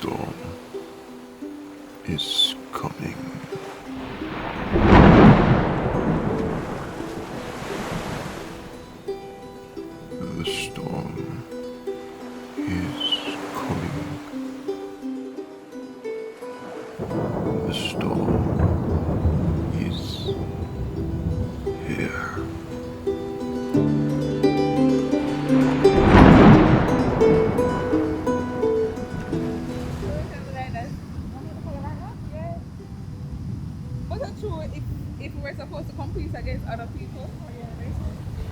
storm is coming. The storm is coming. The storm is here. If we were supposed to compete against other people,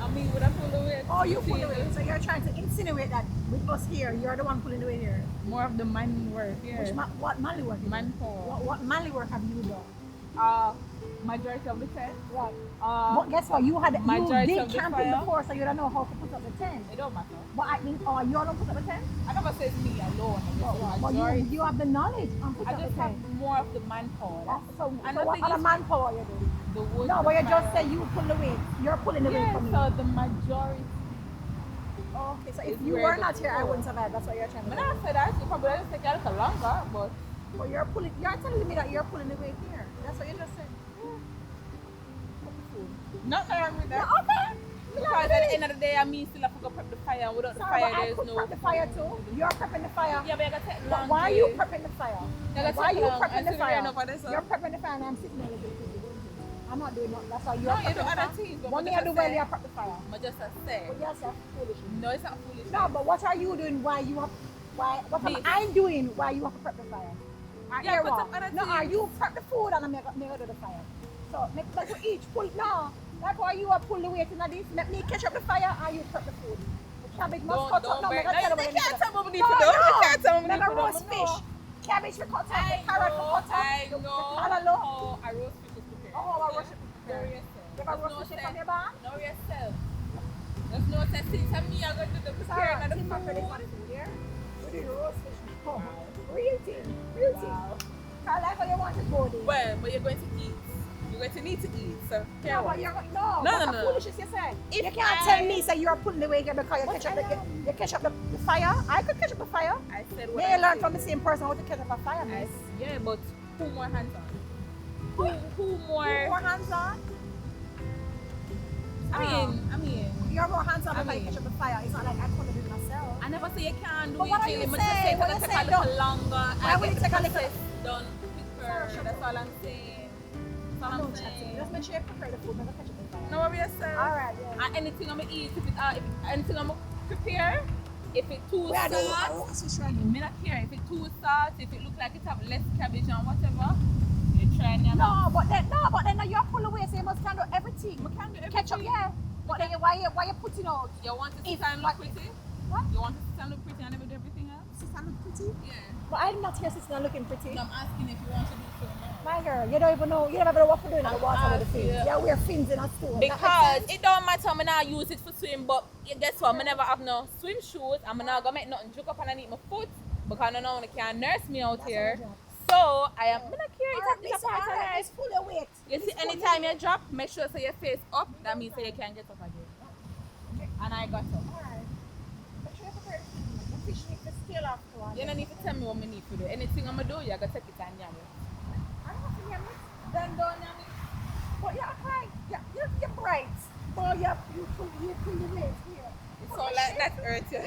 and we would have pulled away. Oh, you pull away. So you're trying to insinuate that with us here, you're the one pulling away here. More of the man work. Yeah. What manly work? Manpower. What manly work have you done? Majority of the tent. Right. But guess what? You Majority did of the camping fire. before, so you don't know how to put up the tent. It don't matter. But I mean, you don't put up the tent? I never said me alone. But you have the knowledge on putting I up the just tent. have more of the manpower. So and what other manpower you doing? The wood. No, but you just said you pull the weight. You're pulling the weight Yeah, for me. so the majority. Okay, so if It's you where were the not here, I poor. wouldn't survive. That's what you're trying to When do. I said that, it probably just take a little longer, but But you're telling me that you're pulling the weight here. That's what you just said. not wrong with that. Okay. Because at the end of the day, I mean still have to go prep the fire, and without the Sorry, fire, but I there's could no. prep the fire too. You're prepping the fire. Yeah, but I gotta take But long. why are you days. prepping the fire? gotta Why are take you long. prepping I'm the sitting here fire? now for this, You're prepping the fire and I'm sitting there with you. I'm not doing nothing. That's why you're No, you prepping do the other fire. things, but One what thing I you do say- well, you prep the fire. But just a say. But yes, that's foolish. No, it's not foolish. No, but what are you doing? What am Me. I doing? Why you have to prep the fire? Yeah, but some other No, are things- you prep the food and I make do the fire? So make we each pull. No, that's why you are pull the weight in this. Let me catch up the fire and you prep the food. The cabbage must cut up. No, break. make No, tell you them what can't need tell me to what do. we need to do. You can't tell me what we Make need a to do. roast No. fish. Cabbage we cut up. I Carrot we cut up. I the know cantaloupe. how a roast fish is prepared. Oh, a roast fish Know prepared. yourself. You have a roast fish from your barn? Know yourself. There's no testing. Tell me I'm going to do the preparing of the Timber for this one food. food, yeah? We do the roast fish. Oh, real thing. Real thing. I like how you want to go there. Well, but you're going to eat. You're going to need to eat. So, No, but you're no, No, what no, the no. foolishness you said. If You can't I- tell me that you're pulling the weight here because you catch up the fire. I could catch up the fire. I said what They I learn said. from the same person how to catch up a fire, miss. Yeah, but who more hands on? Who more? More hands on. I mean, You're more hands on I because you mean- catch up the fire. It's not like I couldn't do it myself. I never say you can't do But it. what are you Jilly. But saying? just say What it's you gonna take a saying? little longer. Why and will get it the take a little- process done quicker. Sorry, That's all I'm saying. That's all I'm Don't chat to me. saying. Just make sure you prepare the food. Never catch up the fire. No worry yourself. Alright, yeah. And anything I'm gonna eat, anything I'm gonna prepare, if it's too We are doing a salt, roast fish right now. me not care. If it's too salt, if it look like it have less cabbage and whatever, you try and No, but then you're pulling away, so you must can do everything. We can do Catch up, everything. yeah. But then why you putting out? You want to sit If- and look pretty? What? You want to sit and look pretty and never do everything else? Sister look pretty? Yeah. But I'm not here sitting and looking pretty. No, I'm asking if you want to do so now. My girl, you don't even know, you don't even know what we're doing in the I'm water with the fins. asking. Yeah, we're fins in a store. Because it don't matter, me not use it for swim, but you guess what? I never have no swim shoes, and I'm not gonna make nothing joke up underneath my foot because I know one can nurse me out here. So I am not care. It's a part of life. It's full of weight. You see, anytime you drop, make sure so your face up. That means that you can get up again. And I got up. Alright. Make sure you prepare the fish need to scale off to one. You don't need to tell me what I need to do. Anything I'm gonna do, you gotta take it and yam it. I don't have to hear it. Then don't yam it. But you're right. You're bright. But you pull the weight here. It's all like that hurt you.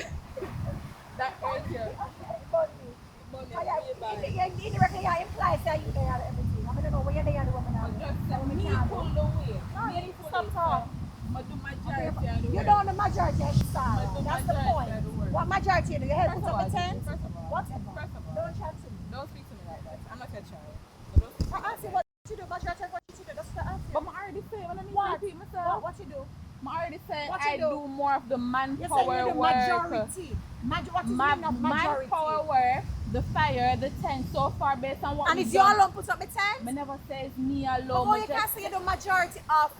That hurt you. Okay, bunny. But Oh, yeah, indirectly, you imply that you there and everything. I don't know what you're there, the woman. just me pull the weight. No, Me you need to pull stop it. talking. I do majority of the You work. don't know majority of the style. I do That's the majority point. of the work. What majority you do? You help First put of up all, the tent? first of all, Whatever. first of all, Don't chat to me. don't speak to me like that. I'm not your child. So don't speak to I me like ask you that. what you do, majority of what you do. That's the answer. But I already said, when I need What? to repeat myself, What you do? I already said What you I do? do more of the You say you manpower do work. majority. What is the meaning of majority? Manpower work, the fire, the tent, so far based on what And we is you done. alone put up the tent? I never say it's me alone. But me you can't just say you do majority of.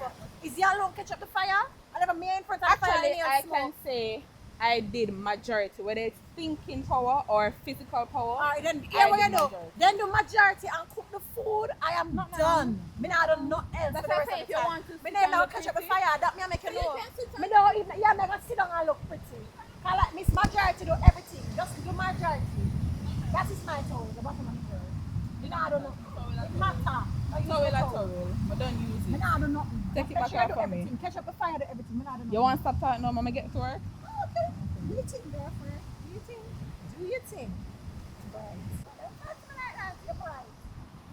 Is you alone catch up the fire? I never me in front of the fire Actually, and I smoke. can say I did majority, whether it's thinking power or physical power. Alright, then I here what did you do. majority. Then do majority and cook the food. I am done. Me not do nothing else That's for the why I rest say of if the you time. want to Me sit name and now look catch up the pretty. fire. That me I make you So you know. can sit Me don't even me gonna sit down and look pretty. I like Miss Majority do everything. Just do majority. That is my towel, the bottom of the girl. You know, I don't know. It matter. Towel. But don't use Me it. nah do nothing. Take it back Especially I off do for me. everything. Catch up the fire, do everything. Me nah do nothing. You want to stop talking now, Mama get to work? Oh, okay. Do your thing, girlfriend. Do your thing. Do your thing. Right. Don't touch me like that. You're right.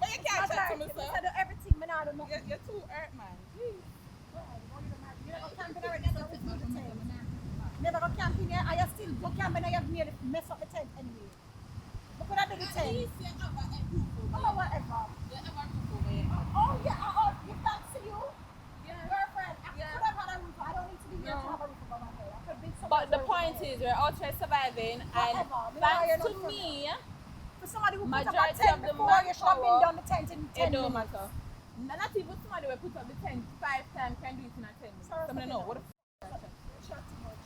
But you can't chat to me, I sir. do everything. Me nah do nothing. You're too hurt, man. Right. Well, you never camping already, so it's not the tent. Never go camping here. I still go camping. I have nearly mess up the tent anyway. But could I do the tent? Oh, whatever. Oh, yeah. Oh, you can't see you? Girlfriend, I could have had a roof. I don't need to be here to have a roof over my head. I could be somewhere. But the point is, we're out here surviving, and thanks to me, for somebody who put up a majority tent of the before, you should have been manpower, done the tent in 10 it don't minutes. matter. Not even somebody will put up the tent 5 times can do it in a 10 minutes. Sorry, Somebody know what the Shut too much.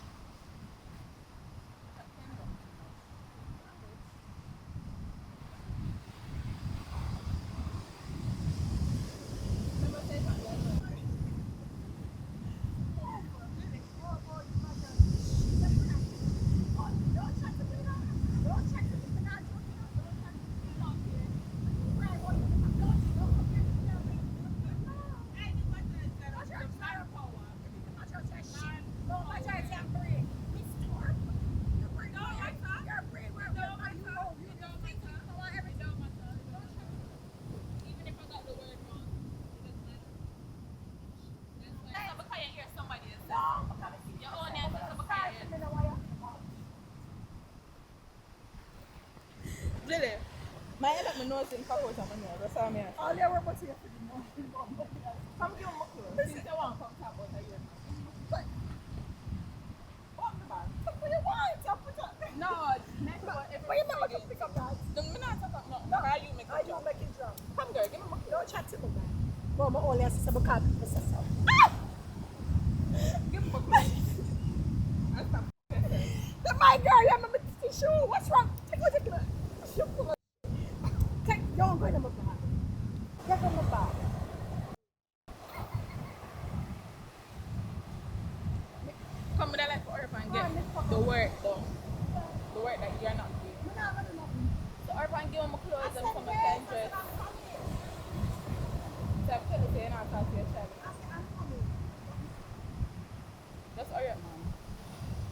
Really? My head up my nose in cockroach on my nose. That's all I'm here. All your work was here for the morning. Come give me my clothes. Since you want to come talk about your But Open the bag. what you want? You put up. No, next one. But you never just pick up that. I'm not talking about no. How you make I it don't jump? make it drop. Come girl, give me my clothes. Don't chat to me, man. Well, my only sister, but can't people say so. Give me my clothes. I'll stop. My girl, you have my tissue. What's wrong? Take it. Take, don't go in my bag. Get on my bag. Come with that like for Urban, get the work done. The work that you're not doing. I'm not gonna do nothing. So Urban, give me my clothes and said some yes, can I dress. said I'm coming. So I'm telling you, you're not talking to your child. I said I'm coming. Just hurry up, man.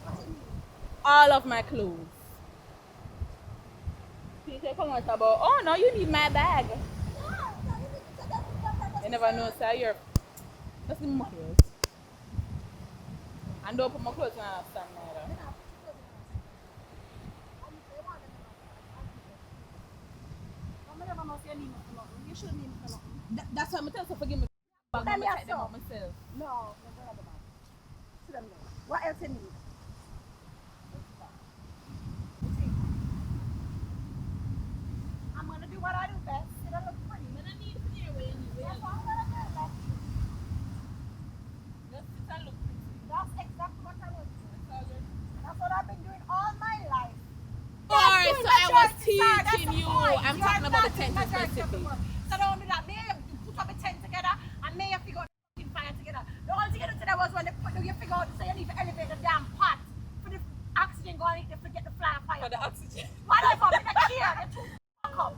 What you mean? All of my clothes. People come out about, oh no, you need my bag. Yeah, you need to take that with that You never know, sir. You're. Just give me my clothes. And don't put my clothes on a stand neither. You should need for nothing. That's why I'm telling you, forgive me. I'm Tell going me to take them so. out myself. No, no, don't have the bag. Sit them there. What else you need? I'm gonna do what I do best. It look pretty. I need to hear where you need. That's what I'm gonna do best. Just sit and look pretty. That's exactly what I want to do. That's all good. That's what I've been doing all my life. Alright, so I was Majority, sir, that's teaching the you. point. I'm You are talking about the not tent doing majority of the specific. work. So don't do that. May you put up a tent together and may you figure out the fucking fire together. The only thing you do today was when they put you figure out so you need to elevate the damn pot for the oxygen going in to get the fire. For the oxygen. Whatever, I'm not here. You're too fuck up.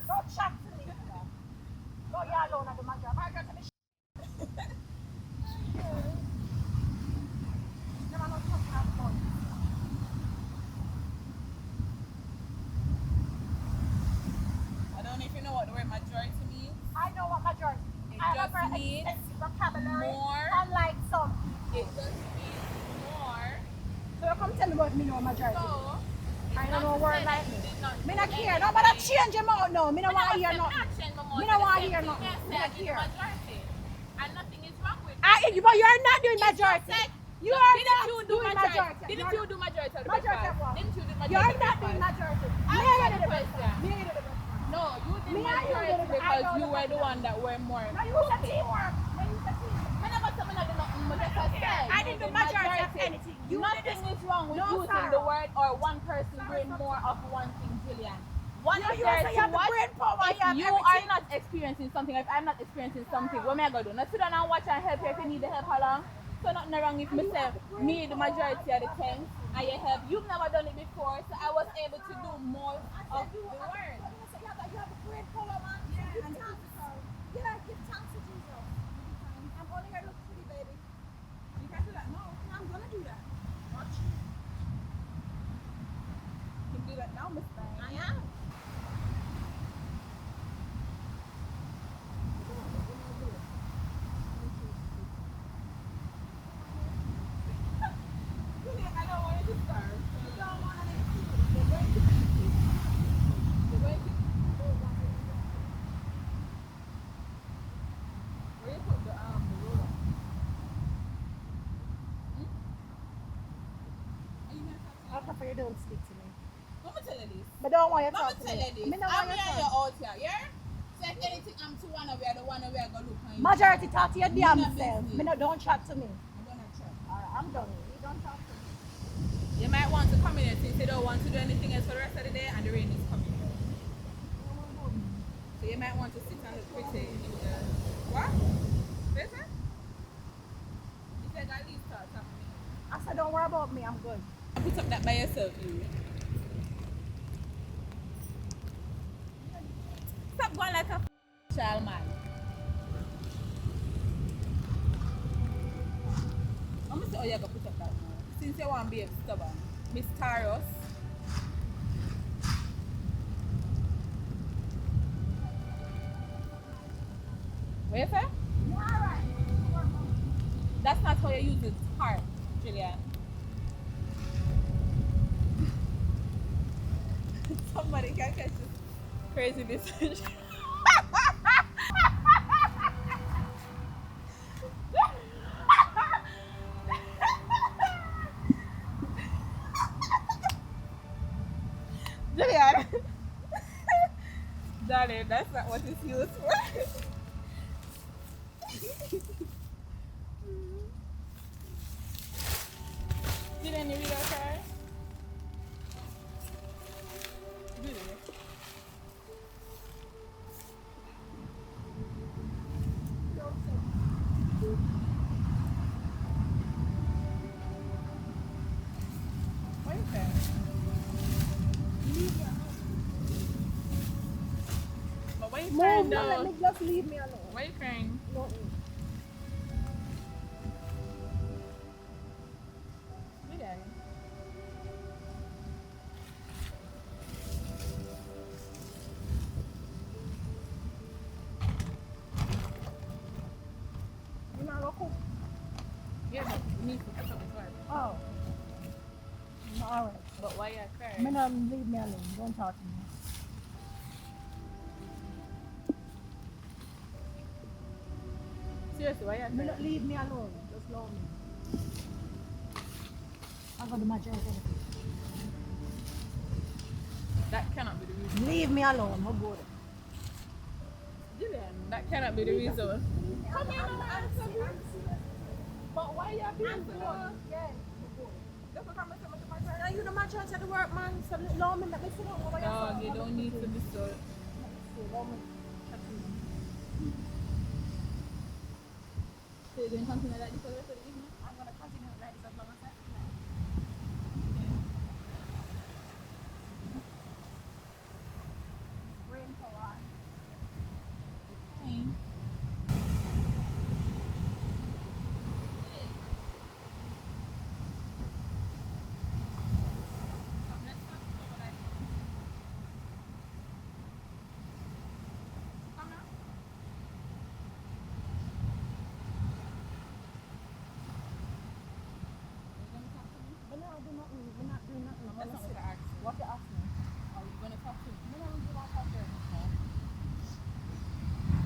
Don't chat to me. Go you alone and do my job. My girl tell me never know something that's fun. I don't know if you know what the word majority means. I know what majority. It I have just a very means extensive vocabulary. more. Unlike some. It just means more. So you come tell me about me know majority. So, I don't know a word like me. Me not care. care. No matter change your mouth no. Me no want to hear nothing. Me no want to hear nothing. Me not care. And nothing is wrong with it. But you are not doing majority. You are Didn't not you do doing majority? majority. Didn't you do majority of the Majority of breakfast? what? Didn't you do You majority are of the not doing breakfast? majority. Me Answer I the did it. question. Me I did it. No, you did Me, I majority did it. I because know you the were the fact. one that were more. Now you was a teamwork. Now you was a team. I never said I did nothing, but like I said, I didn't do you did majority of anything. You Nothing did it. is wrong with No, using Sarah. the word or one person doing more of one thing, Jillian. One You is you there say to you have the watch. brain power. If You have you everything. are not experiencing something, if I'm not experiencing something, what am I gonna do? Not sit down and watch and help you if you need the help along. So nothing wrong if me say me the majority of the things and you have you've never done it before, so I was able to do more of the work. You have a great color, man. Yeah, give thanks. Yeah, give thanks to Jesus. I'm only here to look pretty, baby. You can do that now. Yeah, I'm gonna do that. Watch. You can do that now, Miss Bang. I am. I don't want it to start. You don't want to They're going to They're going to Where you put the roller? Are you gonna talk to I prefer you don't speak to me. Let me tell you this. But don't want you to Let me talk to tell me. you this. Me don't I'm want you to here talk. out here, yeah? So if anything I'm to one of you, the one of you go look on you. Majority talk to your damn None of self. business. Me no, don't chat to me. I'm gonna try. Alright, I'm done. You don't talk to me. You might want to come in here since you don't want to do anything else for the rest of the day and the rain is coming. So you might want to sit and look pretty in the what? Better? You said at least start happening. I said don't worry about me. I'm good. Put up that by yourself, you. Stop going like a child man. I'm gonna say, oh, you gotta put up that now. Since you want to be stubborn, Miss Taros. What you say? Alright. That's not how you use it. Heart, Julian. Somebody can catch this crazy decision. Julian. Darling, that's not what it's used for. Didn't you read okay? Did it? What is that? But why you crying Move, let though? me just leave me alone. Why you crying? Nothing. Julian. You not gonna cook? Yeah, but you need to put up as well. Oh. Alright. But why you Me crying? no, leave me alone. Don't talk to me. Seriously, why you Me crying? not leave me alone. Just love me. I got the majority. That cannot be the reason. Leave me alone. I'm good. Julian, that cannot be the reason. Come here and answer me. But why you being so? Yeah. That's what I'm saying to my friend. Now you the majority of the work, man. So love me. Let me sit down over your Dog, phone. you don't need to be so. Love me. So you're doing something like that for the rest of the evening? I'm gonna continue like this as long as I feel like. Rain for a while. Fine. But now I do nothing. We're not doing nothing. I'm That's gonna not sit. what I asked you. What you ask me? Are you gonna talk to me? Me not do what I do.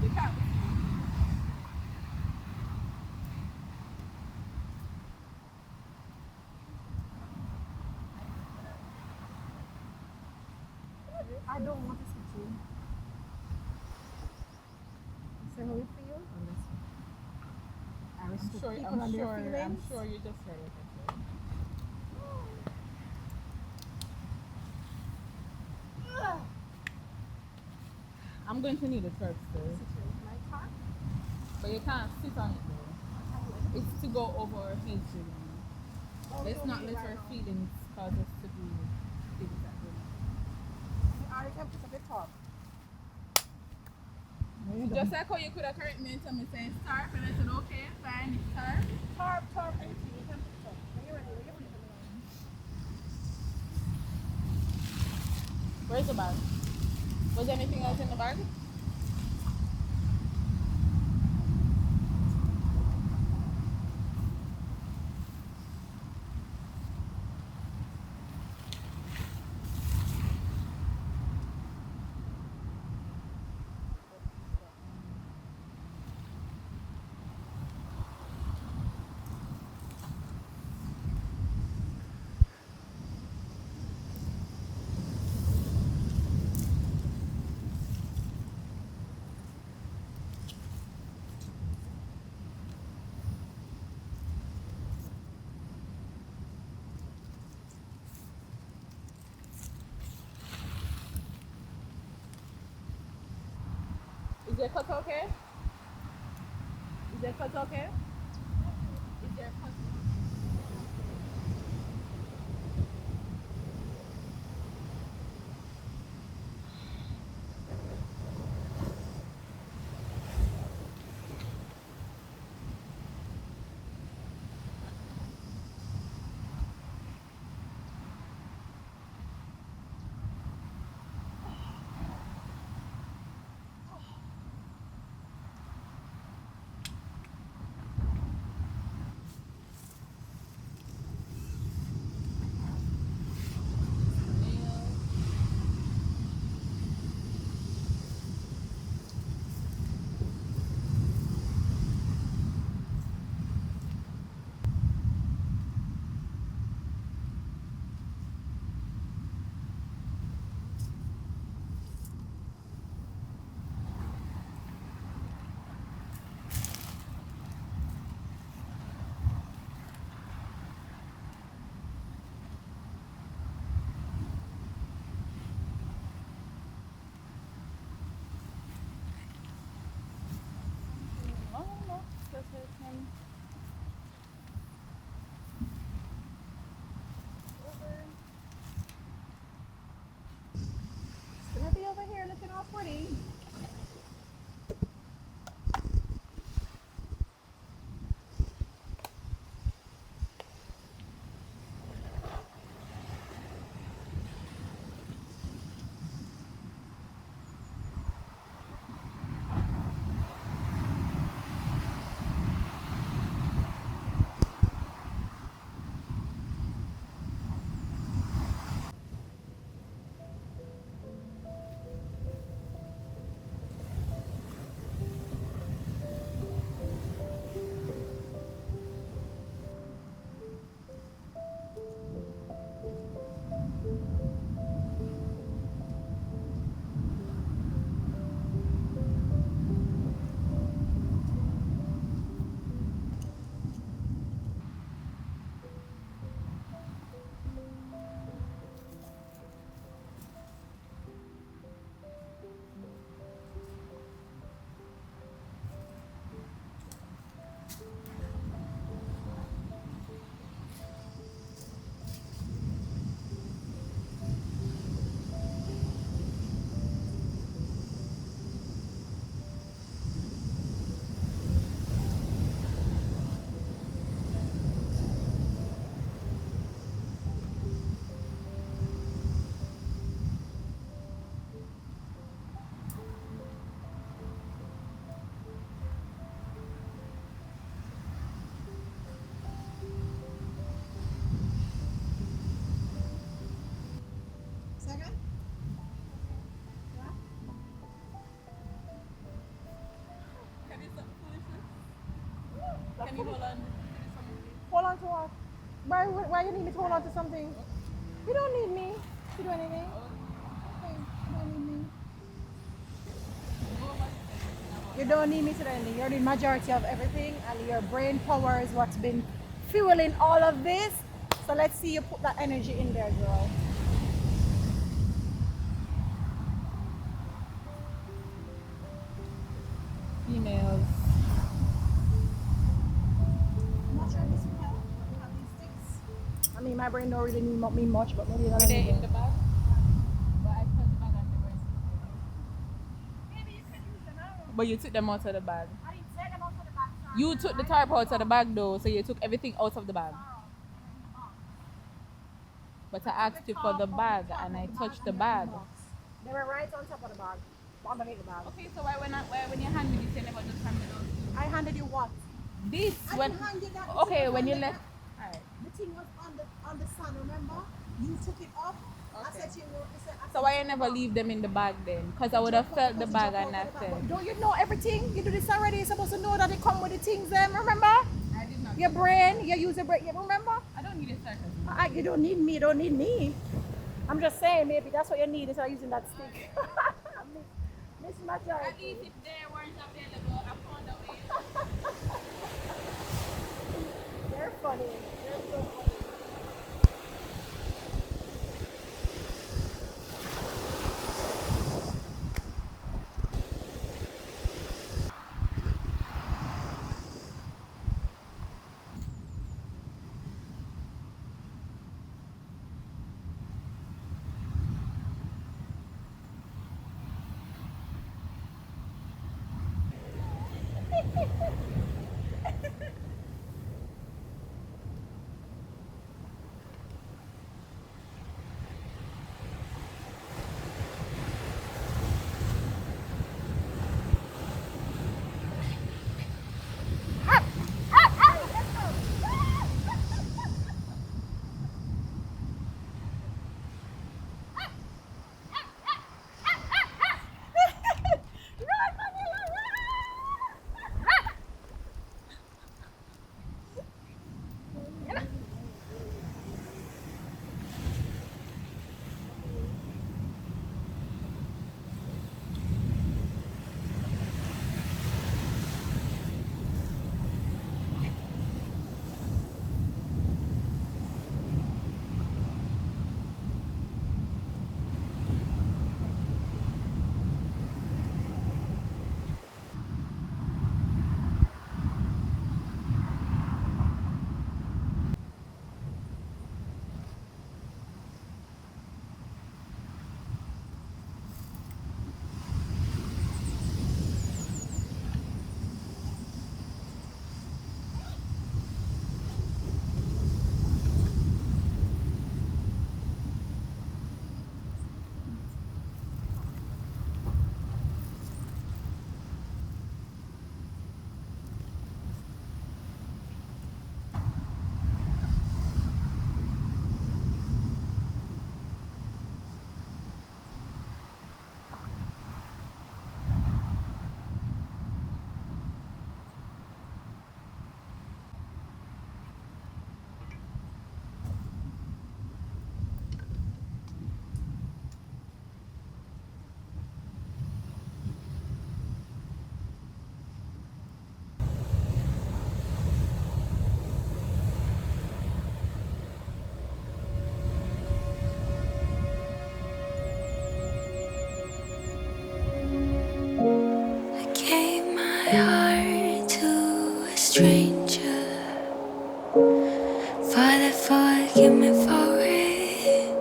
You can't. I don't want to speak to you. So how it feel? I respect people and their feelings. I'm sure you just heard what I said. I'm going to need a turf still. My car? But you can't sit on it though. It's to go over our heads, you know. Oh, Let's don't not be let right our now. feelings cause us to do things that we I can put a bit top. Just like how you could have correct me and tell me saying starve, and I said okay, fine, it's starve. Tarp, anything. You can put top. When you're ready, when you're ready, let me know. Where's the bag? Was there anything else in the bag? Is your cut okay? Is your cut okay? Is your cut Oh, no. Just listen. It's gonna be over here looking all pretty. Second? Can you stop foolishness? Can you hold on? Hold on to what? Why you need me to hold on to something? You don't need me to do anything. Okay, you don't need me. You don't need me to do anything. You're the majority of everything, and your brain power is what's been fueling all of this. So let's see you put that energy in there, girl. Females. my brain don't really mean much, but maybe Were they in the bag? But I put the bag and they were in Maybe you can use them. I don't know. But you took them out of the bag. I didn't take them out of the back. So You took the tarp out of the bag though, so you took everything out of the bag. But I asked you for the bag and I touched the bag. They were right on top of the bag. Underneath the bag. Okay, so why when you hand me this, you never just hand me those? I handed you what? This I when didn't hand you that. okay when you left. Alright. The thing was on the sun, remember? You took it off. I Okay. said to you, So why you never leave them in the bag then? Because I would have felt the bag and I said. Don't you know everything? You do this already. You're supposed to know that it come with the things then, remember? I did not. Your brain, you use your brain, you remember? I don't need a circus. You don't need me, you don't need me. I'm just saying, maybe that's what you need instead of using that stick. Miss Matter. At least if they weren't available, I found a way. They're funny. They're so funny. heart to a stranger. Father, forgive me for it,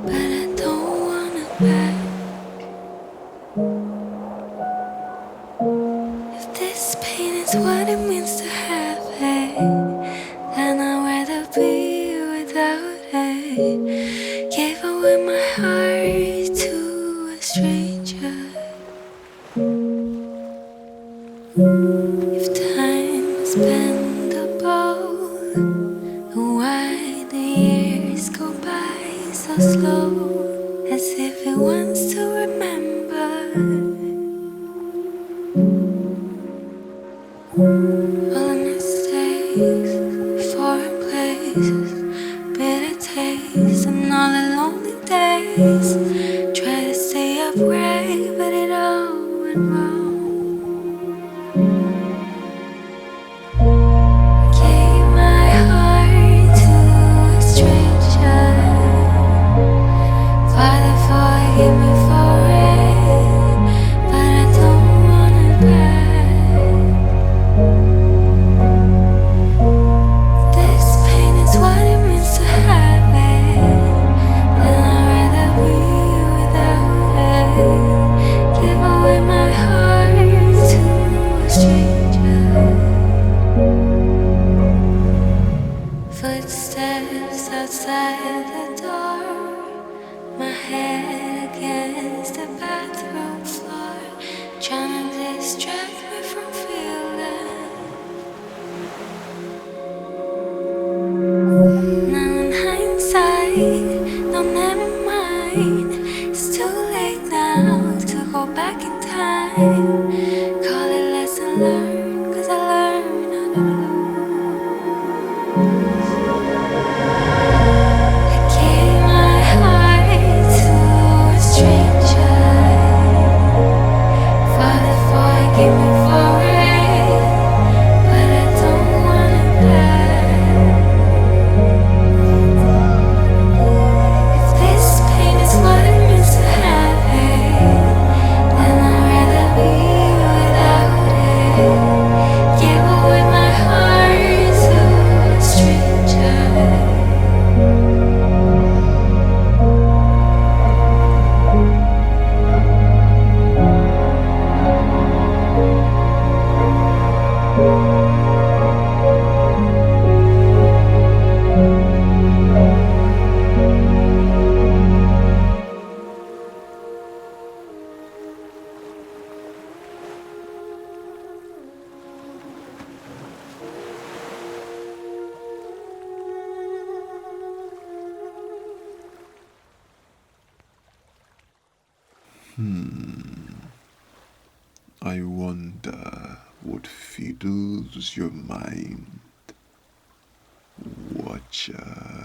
but I don't wanna back. If this pain is what it means to have it, then I'd rather be without it. Gave away my heart to a stranger. If time is bendable, why the years go by so slow, as if it wants to remember all the mistakes, foreign places, bitter tastes, and all the lonely days. Try to stay upright, but it all went wrong. Gave my heart to a stranger. Father, forgive me for it, but I don't want it back. I wonder what fiddles your mind, watcher.